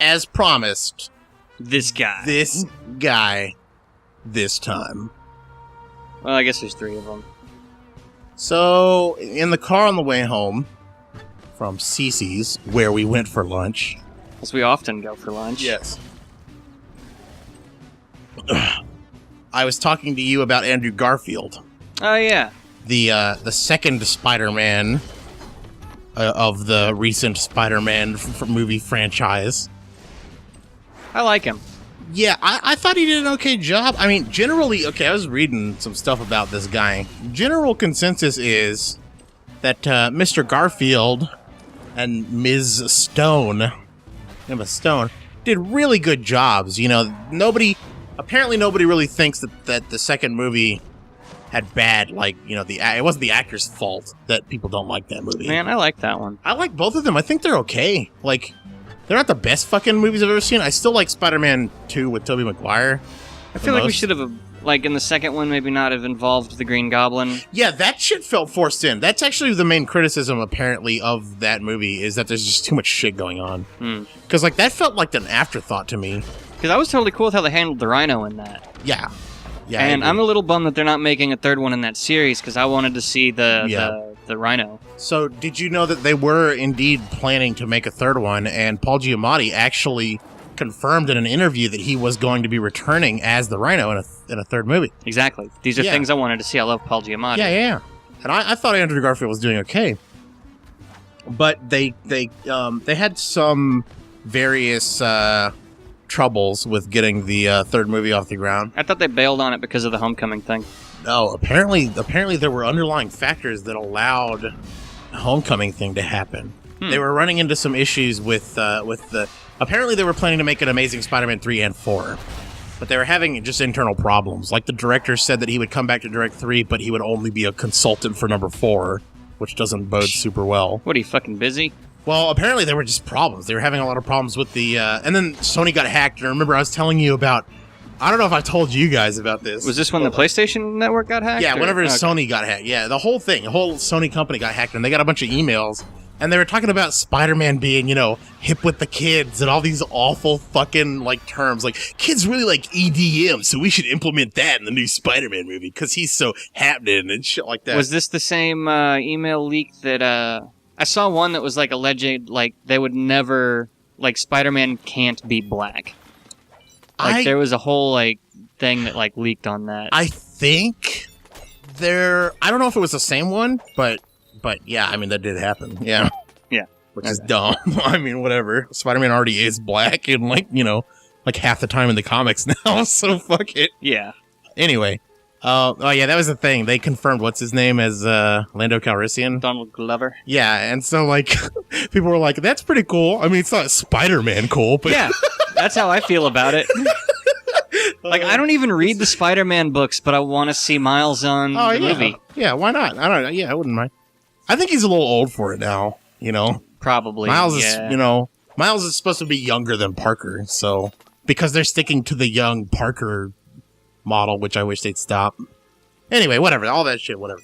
As promised, This guy. this guy, this time. Well, I guess there's three of them. So, in the car on the way home from Cece's, where we went for lunch. As we often go for lunch. Yes. I was talking to you about Andrew Garfield, Oh, yeah. the second Spider-Man of the recent Spider-Man movie franchise. I like him. Yeah, I thought he did an okay job. I mean, generally, okay, I was reading some stuff about this guy. General consensus is that Mr. Garfield and Ms. Stone, Emma Stone, did really good jobs. You know, apparently nobody really thinks that the second movie had bad, like, you know, it wasn't the actor's fault that people don't like that movie. Man, I like that one. I like both of them. I think they're okay. Like, they're not the best fucking movies I've ever seen. I still like Spider-Man 2 with Tobey Maguire. I feel like we should have, like, in the second one, maybe not have involved the Green Goblin. Yeah, that shit felt forced in. That's actually the main criticism, apparently, of that movie, is that there's just too much shit going on. Because, like, that felt like an afterthought to me. Because I was totally cool with how they handled the Rhino in that. Yeah. Yeah. And I'm a little bummed that they're not making a third one in that series, because I wanted to see the Rhino. So, did you know that they were indeed planning to make a third one, and Paul Giamatti actually confirmed in an interview that he was going to be returning as the Rhino in a third movie? Exactly. These are things I wanted to see. I love Paul Giamatti. Yeah. And I thought Andrew Garfield was doing okay. But they had some various troubles with getting the third movie off the ground. I thought they bailed on it because of the Homecoming thing. No, apparently there were underlying factors that allowed the Homecoming thing to happen. They were running into some issues with the... Apparently they were planning to make an Amazing Spider-Man 3 and 4, but they were having just internal problems. Like, the director said that he would come back to direct 3, but he would only be a consultant for number 4, which doesn't bode super well. What, are you fucking busy? Well, apparently there were just problems. They were having a lot of problems with the... and then Sony got hacked, and I remember I was telling you about... I don't know if I told you guys about this. Was this when the PlayStation Network got hacked? Yeah, whenever Sony got hacked. Yeah, the whole Sony company got hacked, and they got a bunch of emails, and they were talking about Spider-Man being, you know, hip with the kids, and all these awful fucking, like, terms. Like, kids really like EDM, so we should implement that in the new Spider-Man movie, because he's so happening and shit like that. Was this the same email leak that... I saw one that was, like, alleged, like, they would never... Like, Spider-Man can't be black. Like, there was a whole, like, thing that, like, leaked on that. I think I don't know if it was the same one, but yeah, I mean, that did happen. Yeah. Yeah. Which is dumb. I mean, whatever. Spider-Man already is black and, like, you know, like half the time in the comics now, so fuck it. Yeah. Anyway. Oh, yeah, that was the thing. They confirmed what's his name as Lando Calrissian. Donald Glover. Yeah, and so, like, people were like, that's pretty cool. I mean, it's not Spider-Man cool, but... Yeah, that's how I feel about it. Like, I don't even read the Spider-Man books, but I want to see Miles on the movie. Yeah, why not? I don't know. Yeah, I wouldn't mind. I think he's a little old for it now, you know? Probably, Miles is, you know, Miles is supposed to be younger than Parker, so... Because they're sticking to the young Parker model, which I wish they'd stop. Anyway, whatever. All that shit, whatever.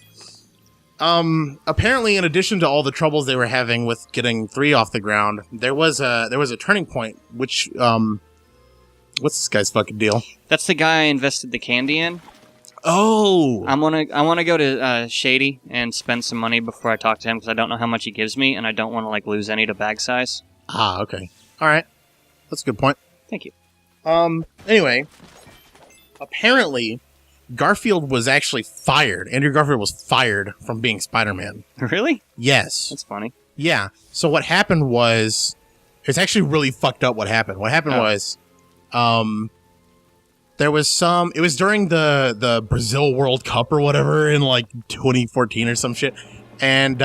Apparently, in addition to all the troubles they were having with getting 3 off the ground, there was a turning point, which, what's this guy's fucking deal? That's the guy I invested the candy in. Oh! I want to go to Shady and spend some money before I talk to him, because I don't know how much he gives me, and I don't want to, like, lose any to bag size. Ah, okay. Alright. That's a good point. Thank you. Anyway, apparently, Garfield was actually fired. Andrew Garfield was fired from being Spider-Man. Really? Yes. That's funny. Yeah. So what happened was... It's actually really fucked up what happened. What happened was... There was some... It was during the Brazil World Cup or whatever in, like, 2014 or some shit. And,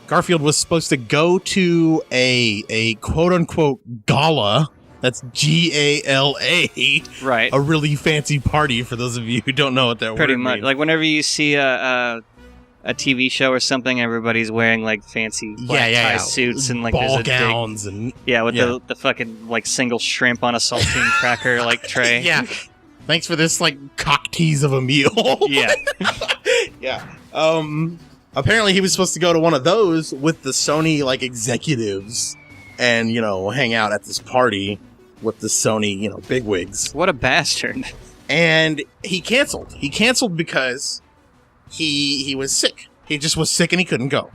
Garfield was supposed to go to a quote-unquote gala... That's Gala. Right. A really fancy party, for those of you who don't know what that word Pretty much. means. Like, whenever you see a TV show or something, everybody's wearing, like, fancy black tie suits and, like, ball there's a gowns and... Yeah, with the fucking, like, single shrimp on a saltine cracker, like, tray. Yeah. Thanks for this, like, cock tease of a meal. Yeah. Yeah. apparently he was supposed to go to one of those with the Sony like executives and, you know, hang out at this party with the Sony, you know, bigwigs. What a bastard. And he canceled. He canceled because he was sick. He just was sick and he couldn't go.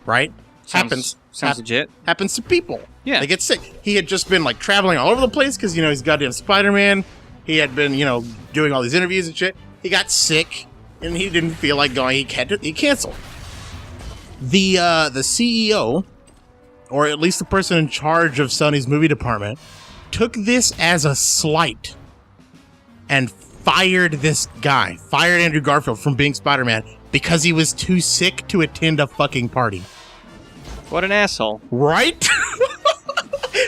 Right? Sounds legit. Happens to people. Yeah. They get sick. He had just been like traveling all over the place because, you know, he's goddamn Spider-Man. He had been, you know, doing all these interviews and shit. He got sick and he didn't feel like going. He canceled. The CEO, or at least the person in charge of Sony's movie department, took this as a slight and fired this guy, fired Andrew Garfield from being Spider-Man because he was too sick to attend a fucking party. What an asshole. Right?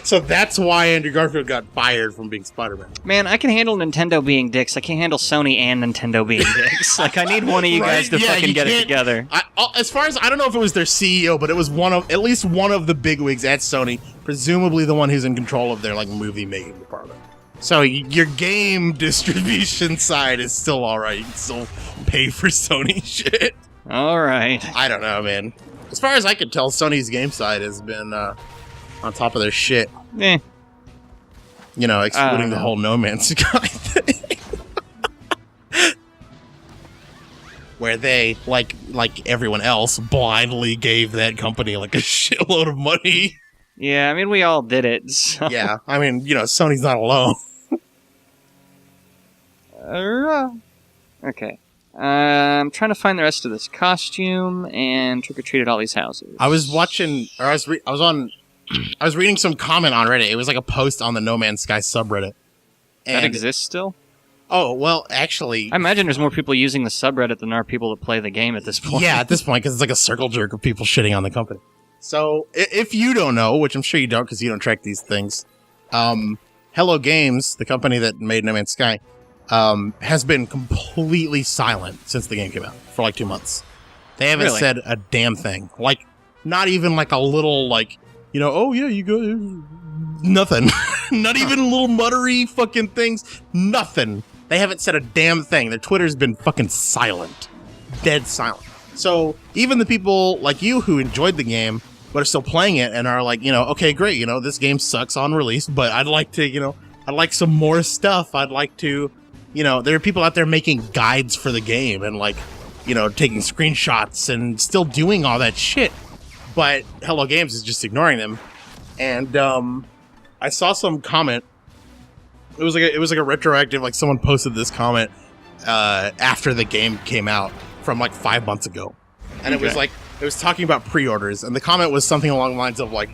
So that's why Andrew Garfield got fired from being Spider-Man. Man, I can handle Nintendo being dicks. I can't handle Sony and Nintendo being dicks. Like, I need one of you guys to fucking get it together. As far as, I don't know if it was their CEO, but it was at least one of the bigwigs at Sony, presumably the one who's in control of their, like, movie-making department. So your game distribution side is still alright. You can still pay for Sony shit. Alright. I don't know, man. As far as I can tell, Sony's game side has been on top of their shit. Eh. You know, excluding the whole No Man's Sky thing. Where they, like everyone else, blindly gave that company like a shitload of money. Yeah, I mean, we all did it, so. Yeah, I mean, you know, Sony's not alone. Okay. I'm trying to find the rest of this costume and trick-or-treat at all these houses. I was watching, or I was reading some comment on Reddit. It was like a post on the No Man's Sky subreddit. That exists still? Oh, well, actually... I imagine there's more people using the subreddit than there are people that play the game at this point. Yeah, at this point, because it's like a circle jerk of people shitting on the company. So, if you don't know, which I'm sure you don't because you don't track these things, Hello Games, the company that made No Man's Sky, has been completely silent since the game came out for like 2 months. They haven't said a damn thing. Like, not even like a little, like, you know, oh yeah, you go... Nothing. Not even little muttery fucking things. Nothing. They haven't said a damn thing. Their Twitter's been fucking silent. Dead silent. So, even the people like you who enjoyed the game, but are still playing it and are like, you know, okay, great, you know, this game sucks on release, but I'd like to, you know, I'd like some more stuff. I'd like to, you know, there are people out there making guides for the game and like, you know, taking screenshots and still doing all that shit. But Hello Games is just ignoring them. And, I saw some comment. It was like a retroactive, like someone posted this comment after the game came out from like 5 months ago. And it was like, it was talking about pre-orders, and the comment was something along the lines of like,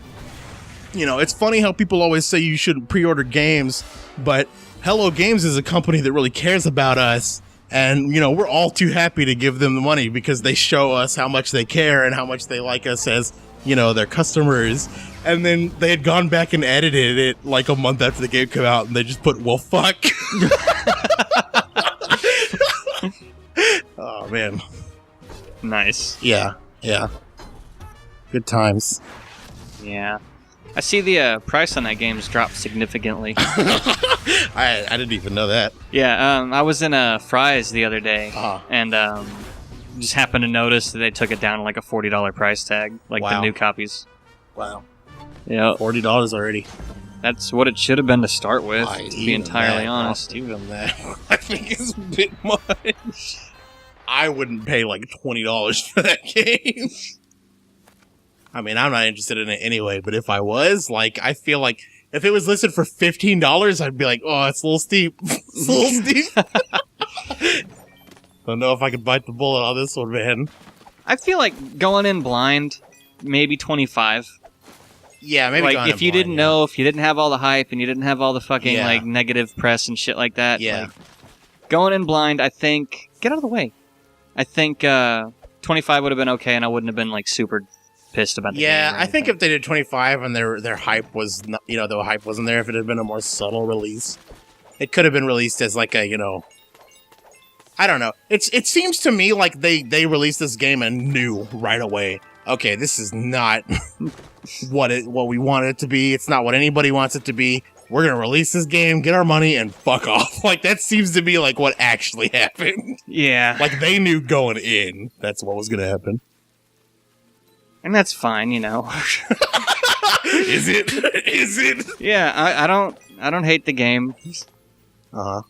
you know, it's funny how people always say you shouldn't pre-order games, but Hello Games is a company that really cares about us, and, you know, we're all too happy to give them the money because they show us how much they care and how much they like us as, you know, their customers. And then they had gone back and edited it like a month after the game came out, and they just put, well, fuck. Oh, man. Nice. Yeah. Good times. Yeah. I see the price on that game's dropped significantly. I didn't even know that. Yeah, I was in Fry's the other day, and just happened to notice that they took it down to like a $40 price tag, like the new copies. Wow. Yeah. $40 already. That's what it should have been to start with, to be entirely honest. Even that, I think is a bit much. I wouldn't pay like $20 for that game. I mean, I'm not interested in it anyway, but if I was, like, I feel like if it was listed for $15, I'd be like, oh, it's a little steep. It's a little steep. Don't know if I could bite the bullet on this one, man. I feel like going in blind, maybe 25. Yeah, maybe like if you didn't know, if you didn't have all the hype and you didn't have all the fucking like negative press and shit like that. Yeah. Like, going in blind, I think get out of the way. I think 25 would have been okay, and I wouldn't have been like super pissed about the game. Yeah, I think if they did 25 and their hype was not, you know, the hype wasn't there, if it had been a more subtle release, it could have been released as like a, you know, I don't know. It seems to me like they released this game and knew right away, okay, this is not what we want it to be. It's not what anybody wants it to be. We're going to release this game, get our money, and fuck off. Like, that seems to be like what actually happened. Yeah. Like, they knew going in that's what was going to happen. And that's fine, you know. Is it? Is it? Yeah, I don't hate the game. Uh-huh.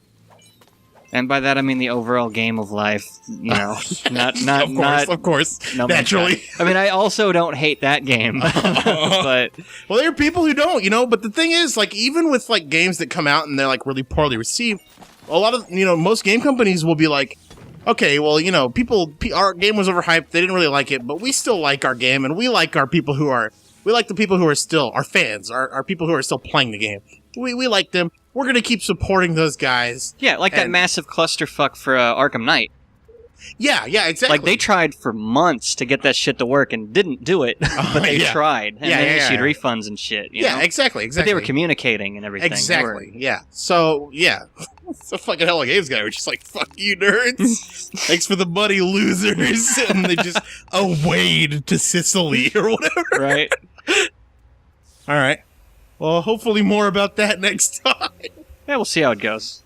And by that I mean the overall game of life, you know, Of course, no, naturally. I mean, I also don't hate that game, but well, there are people who don't, you know. But the thing is, like, even with like games that come out and they're like really poorly received, a lot of most game companies will be like, okay, well, our game was overhyped. They didn't really like it, but we still like our game, and we like our people who are, we like the people who are still our fans, our people who are still playing the game. We like them. We're going to keep supporting those guys. Yeah, like that massive clusterfuck for Arkham Knight. Yeah, exactly. Like, they tried for months to get that shit to work and didn't do it, but they tried. And they issued refunds and shit, you know? Exactly. But they were communicating and everything. Exactly, So, yeah. It's a fucking Hello Games guy. We're just like, fuck you, nerds. Thanks for the money, losers. And they just wade to Sicily or whatever. Right. All right. Well, hopefully more about that next time. Yeah, we'll see how it goes.